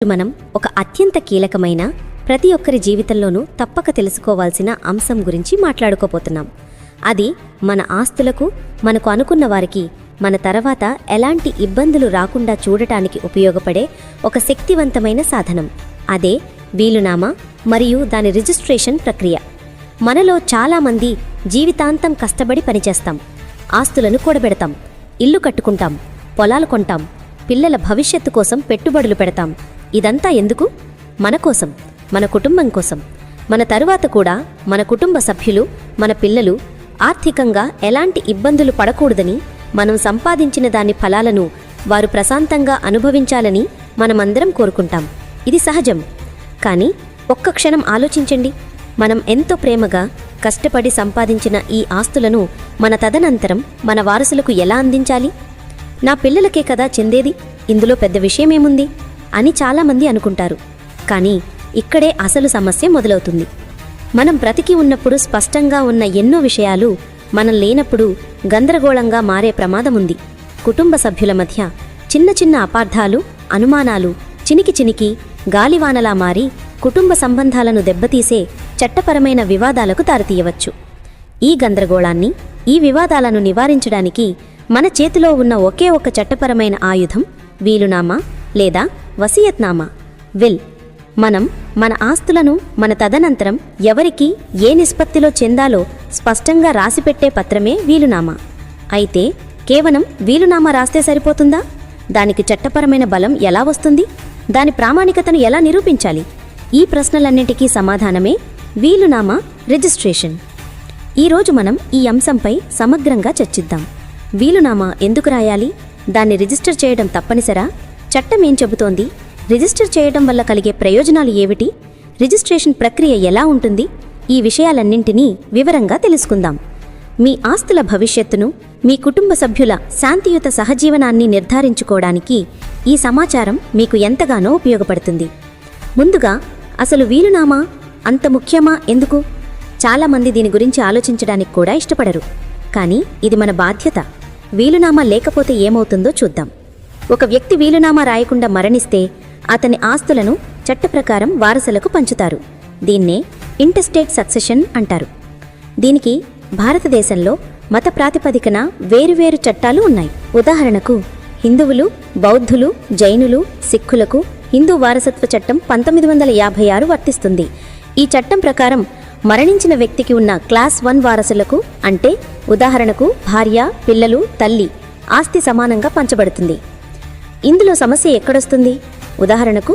మనం ఒక అత్యంత కీలకమైన ప్రతి ఒక్కరి జీవితంలోనూ తప్పక తెలుసుకోవాల్సిన అంశం గురించి మాట్లాడుకోబోతున్నాం. అది మన ఆస్తులకు, మనకు అనుకున్న వారికి మన తర్వాత ఎలాంటి ఇబ్బందులు రాకుండా చూడటానికి ఉపయోగపడే ఒక శక్తివంతమైన సాధనం. అదే వీలునామా మరియు దాని రిజిస్ట్రేషన్ ప్రక్రియ. మనలో చాలామంది జీవితాంతం కష్టపడి పనిచేస్తాం, ఆస్తులను కూడబెడతాం, ఇల్లు కట్టుకుంటాం, పొలాలు కొంటాం, పిల్లల భవిష్యత్తు కోసం పెట్టుబడులు పెడతాం. ఇదంతా ఎందుకు? మన కోసం, మన కుటుంబం కోసం. మన తరువాత కూడా మన కుటుంబ సభ్యులు, మన పిల్లలు ఆర్థికంగా ఎలాంటి ఇబ్బందులు పడకూడదని, మనం సంపాదించిన దాని ఫలాలను వారు ప్రశాంతంగా అనుభవించాలని మనమందరం కోరుకుంటాం. ఇది సహజం. కానీ ఒక్క క్షణం ఆలోచించండి. మనం ఎంతో ప్రేమగా కష్టపడి సంపాదించిన ఈ ఆస్తులను మన తదనంతరం మన వారసులకు ఎలా అందించాలి? నా పిల్లలకే కదా చెందేది, ఇందులో పెద్ద విషయమేముంది అని చాలామంది అనుకుంటారు. కానీ ఇక్కడే అసలు సమస్య మొదలవుతుంది. మనం బ్రతికి ఉన్నప్పుడు స్పష్టంగా ఉన్న ఎన్నో విషయాలు మనం లేనప్పుడు గందరగోళంగా మారే ప్రమాదముంది. కుటుంబ సభ్యుల మధ్య చిన్న చిన్న అపార్థాలు, అనుమానాలు చినికి గాలివానలా మారి కుటుంబ సంబంధాలను దెబ్బతీసే చట్టపరమైన వివాదాలకు దారితీయవచ్చు. ఈ గందరగోళాన్ని, ఈ వివాదాలను నివారించడానికి మన చేతిలో ఉన్న ఒకే ఒక చట్టపరమైన ఆయుధం వీలునామా లేదా వసియత్నామా, విల్. మనం మన ఆస్తులను మన తదనంతరం ఎవరికి ఏ నిష్పత్తిలో చెందాలో స్పష్టంగా రాసిపెట్టే పత్రమే వీలునామా. అయితే కేవలం వీలునామా రాస్తే సరిపోతుందా? దానికి చట్టపరమైన బలం ఎలా వస్తుంది? దాని ప్రామాణికతను ఎలా నిరూపించాలి? ఈ ప్రశ్నలన్నింటికీ సమాధానమే వీలునామా రిజిస్ట్రేషన్. ఈరోజు మనం ఈ అంశంపై సమగ్రంగా చర్చిద్దాం. వీలునామా ఎందుకు రాయాలి? దాన్ని రిజిస్టర్ చేయడం తప్పనిసరా? చట్టం ఏం చెబుతోంది? రిజిస్టర్ చేయడం వల్ల కలిగే ప్రయోజనాలు ఏమిటి? రిజిస్ట్రేషన్ ప్రక్రియ ఎలా ఉంటుంది? ఈ విషయాలన్నింటినీ వివరంగా తెలుసుకుందాం. మీ ఆస్తుల భవిష్యత్తును, మీ కుటుంబ సభ్యుల శాంతియుత సహజీవనాన్ని నిర్ధారించుకోవడానికి ఈ సమాచారం మీకు ఎంతగానో ఉపయోగపడుతుంది. ముందుగా అసలు వీలునామా అంత ముఖ్యమా? ఎందుకు? చాలామంది దీని గురించి ఆలోచించడానికి కూడా ఇష్టపడరు. కానీ ఇది మన బాధ్యత. వీలునామా లేకపోతే ఏమవుతుందో చూద్దాం. ఒక వ్యక్తి వీలునామా రాయకుండా మరణిస్తే అతని ఆస్తులను చట్టప్రకారం వారసులకు పంచుతారు. దీన్నే ఇంటెస్టేట్ సక్సెషన్ అంటారు. దీనికి భారతదేశంలో మత ప్రాతిపదికన వేరువేరు చట్టాలు ఉన్నాయి. ఉదాహరణకు హిందువులు, బౌద్ధులు, జైనులు, సిక్కులకు హిందూ వారసత్వ చట్టం 1956 వర్తిస్తుంది. ఈ చట్టం ప్రకారం మరణించిన వ్యక్తికి ఉన్న క్లాస్ 1 వారసులకు, అంటే ఉదాహరణకు భార్య, పిల్లలు, తల్లి ఆస్తి సమానంగా పంచబడుతుంది. ఇందులో సమస్య ఎక్కడొస్తుంది? ఉదాహరణకు